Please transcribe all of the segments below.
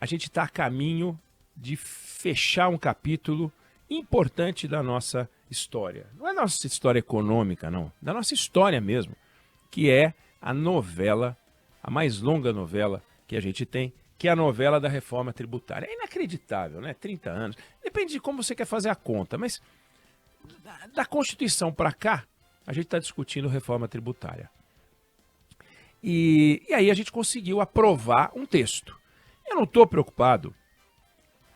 a gente está a caminho de fechar um capítulo importante da nossa história. Não é nossa história econômica, não. Da nossa história mesmo, que é a novela, a mais longa novela que a gente tem, que é a novela da reforma tributária. É inacreditável, né? 30 anos. Depende de como você quer fazer a conta, mas da Constituição para cá, a gente está discutindo reforma tributária. E aí a gente conseguiu aprovar um texto. Eu não estou preocupado,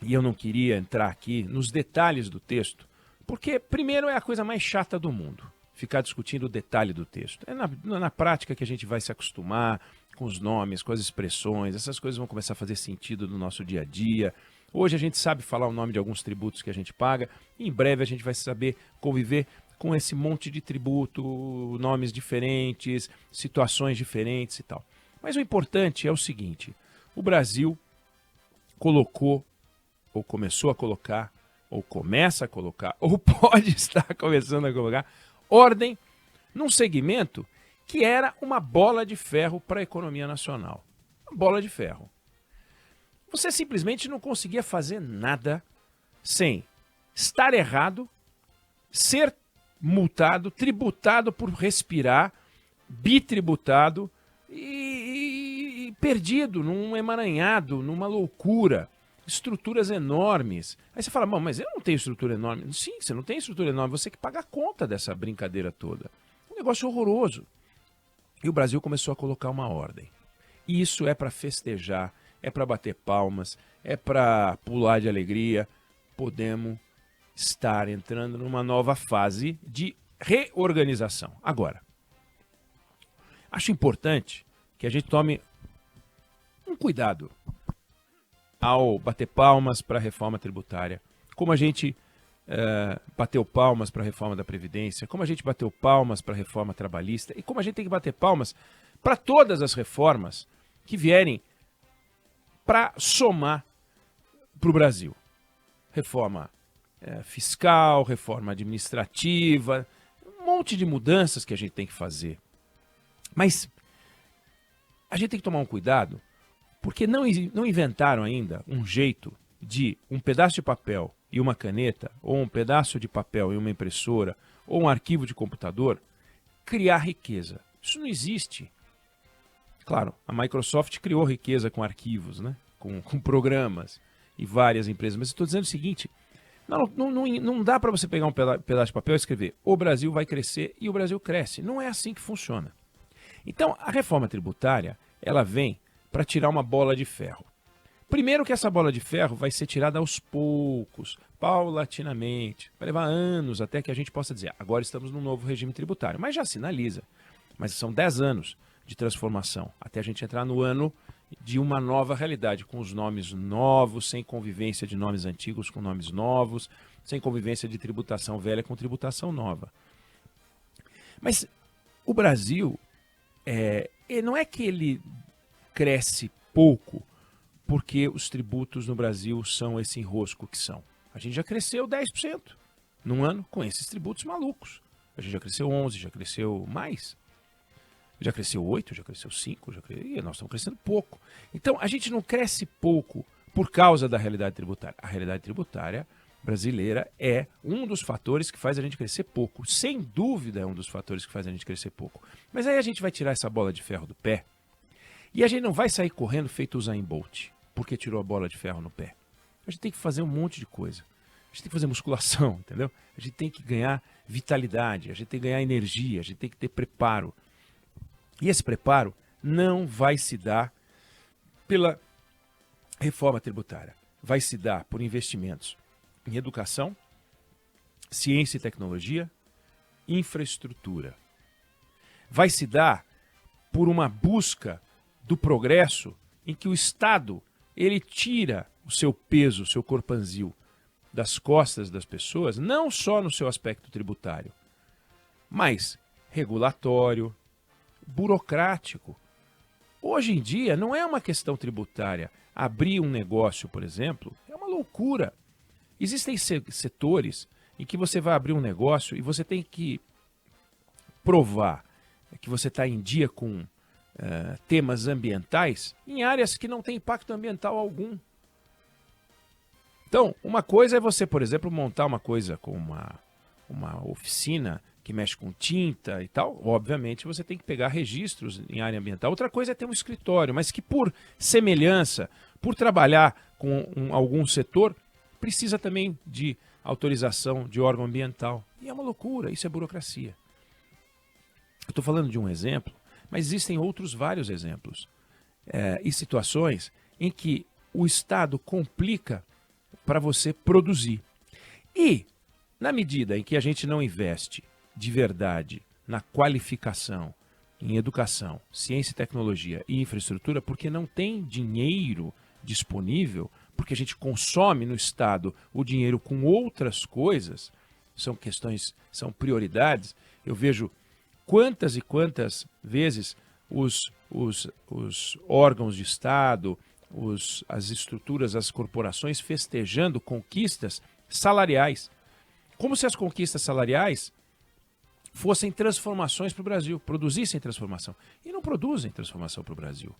e eu não queria entrar aqui nos detalhes do texto, porque, primeiro, é a coisa mais chata do mundo, ficar discutindo o detalhe do texto. É na prática que a gente vai se acostumar com os nomes, com as expressões, essas coisas vão começar a fazer sentido no nosso dia a dia. Hoje a gente sabe falar o nome de alguns tributos que a gente paga, e em breve a gente vai saber conviver com esse monte de tributo, nomes diferentes, situações diferentes e tal. Mas o importante é o seguinte, o Brasil colocou, ou começou a colocar, ou começa a colocar, ou pode estar começando a colocar, ordem num segmento que era uma bola de ferro para a economia nacional. Uma bola de ferro. Você simplesmente não conseguia fazer nada sem estar errado, ser multado, tributado por respirar, bitributado e perdido num emaranhado, numa loucura. Estruturas enormes. Aí você fala, mas eu não tenho estrutura enorme. Sim, você não tem estrutura enorme, você que paga a conta dessa brincadeira toda. Um negócio horroroso. E o Brasil começou a colocar uma ordem. E isso é para festejar, é para bater palmas, é para pular de alegria. Podemos estar entrando numa nova fase de reorganização. Agora, acho importante que a gente tome um cuidado ao bater palmas para a reforma tributária, como a gente bateu palmas para a reforma da Previdência, como a gente bateu palmas para a reforma trabalhista e como a gente tem que bater palmas para todas as reformas que vierem para somar para o Brasil. Reforma fiscal, reforma administrativa, um monte de mudanças que a gente tem que fazer. Mas a gente tem que tomar um cuidado, porque não inventaram ainda um jeito de um pedaço de papel e uma caneta, ou um pedaço de papel e uma impressora, ou um arquivo de computador, criar riqueza. Isso não existe. Claro, a Microsoft criou riqueza com arquivos, né? com programas e várias empresas. Mas eu estou dizendo o seguinte, não dá para você pegar um pedaço de papel e escrever o Brasil vai crescer e o Brasil cresce. Não é assim que funciona. Então, a reforma tributária, ela vem para tirar uma bola de ferro. Primeiro que essa bola de ferro vai ser tirada aos poucos, paulatinamente. Vai levar anos até que a gente possa dizer, agora estamos num novo regime tributário. Mas já sinaliza. Mas são 10 anos de transformação, até a gente entrar no ano de uma nova realidade, com os nomes novos, sem convivência de nomes antigos com nomes novos, sem convivência de tributação velha com tributação nova. Mas o Brasil, não é que ele cresce pouco porque os tributos no Brasil são esse enrosco que são. A gente já cresceu 10% num ano com esses tributos malucos. A gente já cresceu 11%, já cresceu mais. Já cresceu 8%, já cresceu 5%, e nós estamos crescendo pouco. Então, a gente não cresce pouco por causa da realidade tributária. A realidade tributária brasileira é um dos fatores que faz a gente crescer pouco. Sem dúvida é um dos fatores que faz a gente crescer pouco. Mas aí a gente vai tirar essa bola de ferro do pé e a gente não vai sair correndo feito o Usain Bolt, porque tirou a bola de ferro no pé. A gente tem que fazer um monte de coisa. A gente tem que fazer musculação, entendeu? A gente tem que ganhar vitalidade, a gente tem que ganhar energia, a gente tem que ter preparo. E esse preparo não vai se dar pela reforma tributária. Vai se dar por investimentos em educação, ciência e tecnologia, infraestrutura. Vai se dar por uma busca do progresso em que o Estado ele tira o seu peso, o seu corpanzil das costas das pessoas, não só no seu aspecto tributário, mas regulatório, burocrático. Hoje em dia não é uma questão tributária. Abrir um negócio, por exemplo, é uma loucura. Existem setores em que você vai abrir um negócio e você tem que provar que você está em dia com temas ambientais em áreas que não têm impacto ambiental algum. Então, uma coisa é você, por exemplo, montar uma coisa com uma oficina que mexe com tinta e tal. Obviamente, você tem que pegar registros em área ambiental. Outra coisa é ter um escritório, mas que por semelhança, por trabalhar com algum setor, precisa também de autorização de órgão ambiental. E é uma loucura, isso é burocracia. Eu estou falando de um exemplo, mas existem outros vários exemplos e situações em que o Estado complica para você produzir. E, na medida em que a gente não investe de verdade na qualificação, em educação, ciência e tecnologia e infraestrutura, porque não tem dinheiro disponível, porque a gente consome no Estado o dinheiro com outras coisas, são questões, são prioridades. Eu vejo quantas e quantas vezes os órgãos de Estado, as estruturas, as corporações festejando conquistas salariais. Como se as conquistas salariais fossem transformações para o Brasil, produzissem transformação. E não produzem transformação para o Brasil.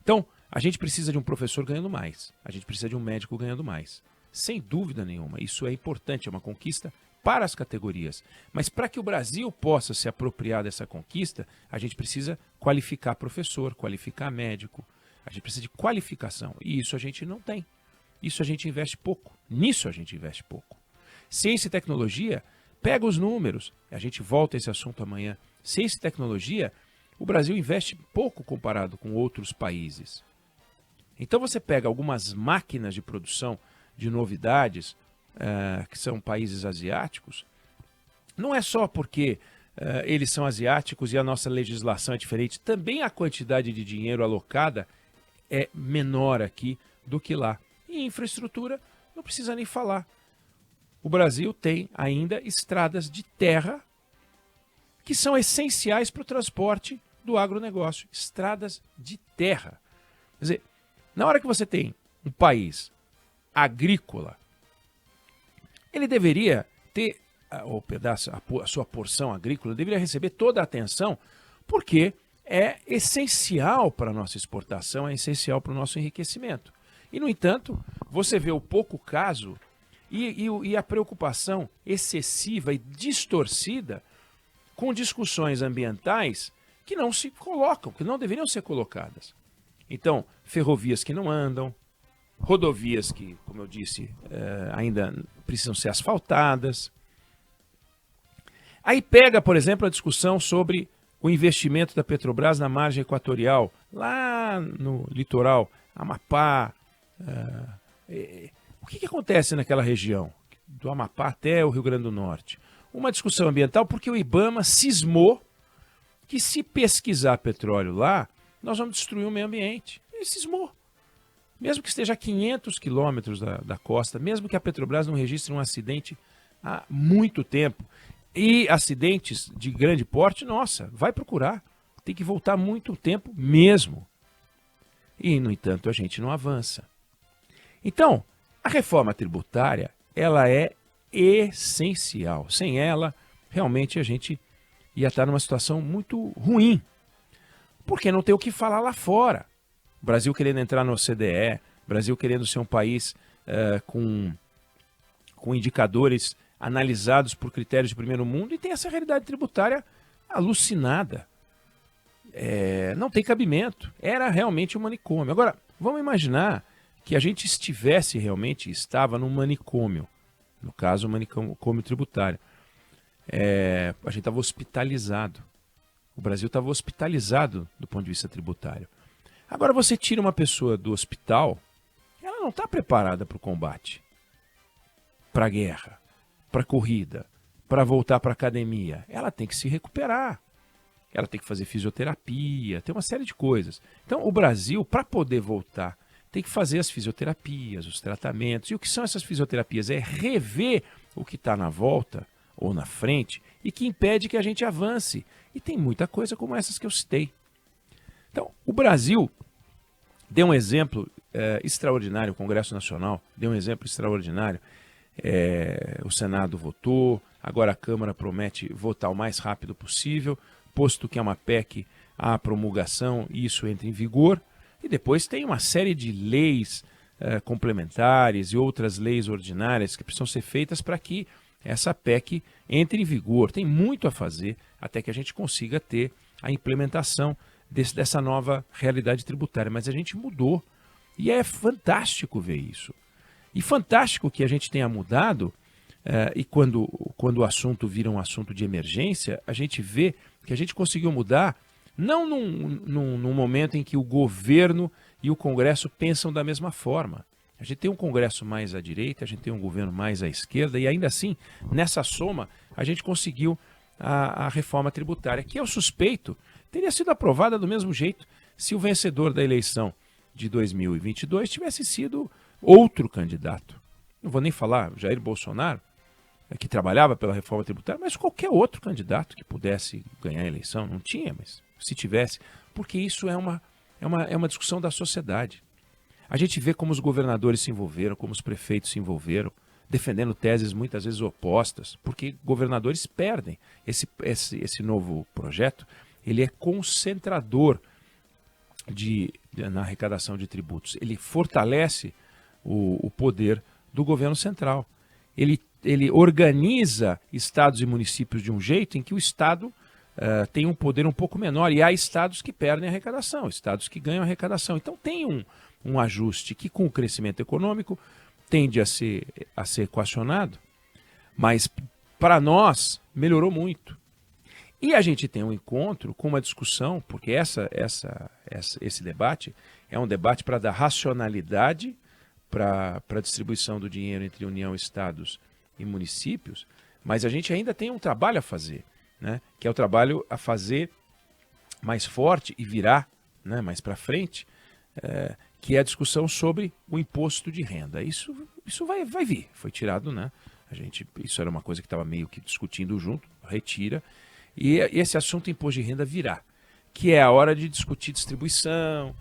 Então, a gente precisa de um professor ganhando mais. A gente precisa de um médico ganhando mais. Sem dúvida nenhuma, isso é importante, é uma conquista para as categorias. Mas para que o Brasil possa se apropriar dessa conquista, a gente precisa qualificar professor, qualificar médico. A gente precisa de qualificação. E isso a gente não tem. Isso a gente investe pouco. Nisso a gente investe pouco. Ciência e tecnologia, pega os números. A gente volta a esse assunto amanhã. Ciência e tecnologia, o Brasil investe pouco comparado com outros países. Então você pega algumas máquinas de produção de novidades, que são países asiáticos, não é só porque eles são asiáticos e a nossa legislação é diferente, também a quantidade de dinheiro alocada é menor aqui do que lá. E infraestrutura, não precisa nem falar. O Brasil tem ainda estradas de terra que são essenciais para o transporte do agronegócio. Estradas de terra. Quer dizer, na hora que você tem um país agrícola, ele deveria ter, o pedaço, a sua porção agrícola, deveria receber toda a atenção, porque é essencial para a nossa exportação, é essencial para o nosso enriquecimento. E, no entanto, você vê o pouco caso e a preocupação excessiva e distorcida com discussões ambientais que não se colocam, que não deveriam ser colocadas. Então, ferrovias que não andam, rodovias que, como eu disse, ainda precisam ser asfaltadas. Aí pega, por exemplo, a discussão sobre o investimento da Petrobras na margem equatorial, lá no litoral, Amapá. O que acontece naquela região, do Amapá até o Rio Grande do Norte? Uma discussão ambiental porque o IBAMA cismou que se pesquisar petróleo lá, nós vamos destruir o meio ambiente. Ele cismou. Mesmo que esteja a 500 quilômetros da costa, mesmo que a Petrobras não registre um acidente há muito tempo, e acidentes de grande porte, nossa, vai procurar. Tem que voltar muito tempo mesmo. E, no entanto, a gente não avança. Então, a reforma tributária, ela é essencial. Sem ela, realmente a gente ia estar numa situação muito ruim. Porque não tem o que falar lá fora. O Brasil querendo entrar no OCDE, Brasil querendo ser um país com indicadores analisados por critérios de primeiro mundo, e tem essa realidade tributária alucinada. Não tem cabimento. Era realmente um manicômio. Agora, vamos imaginar que a gente estava num manicômio. No caso, um manicômio tributário. A gente estava hospitalizado. O Brasil estava hospitalizado do ponto de vista tributário. Agora você tira uma pessoa do hospital, ela não está preparada para o combate, para a guerra, para a corrida, para voltar para a academia. Ela tem que se recuperar. Ela tem que fazer fisioterapia, tem uma série de coisas. Então o Brasil, para poder voltar, tem que fazer as fisioterapias, os tratamentos. E o que são essas fisioterapias? É rever o que está na volta ou na frente e que impede que a gente avance. E tem muita coisa como essas que eu citei. Então, o Brasil deu um exemplo extraordinário, o Congresso Nacional deu um exemplo extraordinário. O Senado votou, agora a Câmara promete votar o mais rápido possível, posto que é uma PEC, a promulgação, e isso entra em vigor. E depois tem uma série de leis complementares e outras leis ordinárias que precisam ser feitas para que essa PEC entre em vigor. Tem muito a fazer até que a gente consiga ter a implementação dessa nova realidade tributária. Mas a gente mudou e é fantástico ver isso. E fantástico que a gente tenha mudado e quando o assunto vira um assunto de emergência, a gente vê que a gente conseguiu mudar não num momento em que o governo e o Congresso pensam da mesma forma. A gente tem um Congresso mais à direita, a gente tem um governo mais à esquerda e ainda assim, nessa soma, a gente conseguiu a reforma tributária, que eu suspeito teria sido aprovada do mesmo jeito se o vencedor da eleição de 2022 tivesse sido outro candidato. Não vou nem falar Jair Bolsonaro, que trabalhava pela reforma tributária, mas qualquer outro candidato que pudesse ganhar a eleição. Não tinha, mas se tivesse, porque isso é uma discussão da sociedade. A gente vê como os governadores se envolveram, como os prefeitos se envolveram, defendendo teses muitas vezes opostas, porque governadores perdem. Esse novo projeto, ele é concentrador na arrecadação de tributos. Ele fortalece o poder do governo central. Ele organiza estados e municípios de um jeito em que o estado tem um poder um pouco menor. E há estados que perdem a arrecadação, estados que ganham a arrecadação. Então tem um ajuste que com o crescimento econômico tende a ser equacionado, mas para nós melhorou muito. E a gente tem um encontro com uma discussão, porque esse debate é um debate para dar racionalidade para a distribuição do dinheiro entre União, Estados e municípios, mas a gente ainda tem um trabalho a fazer, né? Que é o trabalho a fazer mais forte e virar, né, mais para frente, que é a discussão sobre o imposto de renda. Isso vai vir, foi tirado, né? Isso era uma coisa que estava meio que discutindo junto, retira, e esse assunto imposto de renda virá, que é a hora de discutir distribuição,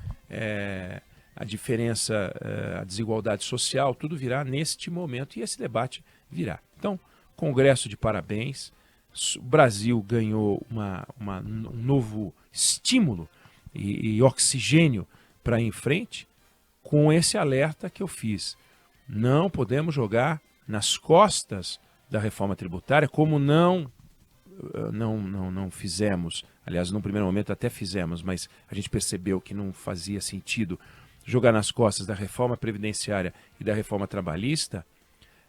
a diferença, a desigualdade social, tudo virá neste momento e esse debate virá. Então, Congresso de parabéns, o Brasil ganhou um novo estímulo e oxigênio para ir em frente com esse alerta que eu fiz. Não podemos jogar nas costas da reforma tributária, como não fizemos. Aliás, no primeiro momento até fizemos, mas a gente percebeu que não fazia sentido jogar nas costas da reforma previdenciária e da reforma trabalhista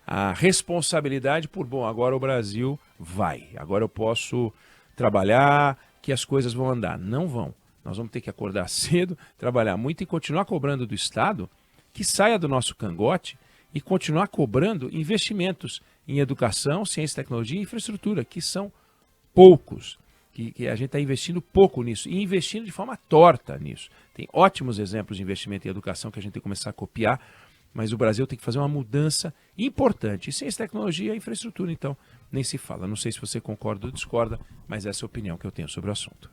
a responsabilidade por, agora o Brasil vai, agora eu posso trabalhar, que as coisas vão andar. Não vão. Nós vamos ter que acordar cedo, trabalhar muito e continuar cobrando do Estado que saia do nosso cangote e continuar cobrando investimentos em educação, ciência, tecnologia e infraestrutura, que são poucos, que a gente está investindo pouco nisso e investindo de forma torta nisso. Tem ótimos exemplos de investimento em educação que a gente tem que começar a copiar, mas o Brasil tem que fazer uma mudança importante. E ciência, tecnologia e infraestrutura, então, nem se fala. Não sei se você concorda ou discorda, mas essa é a opinião que eu tenho sobre o assunto.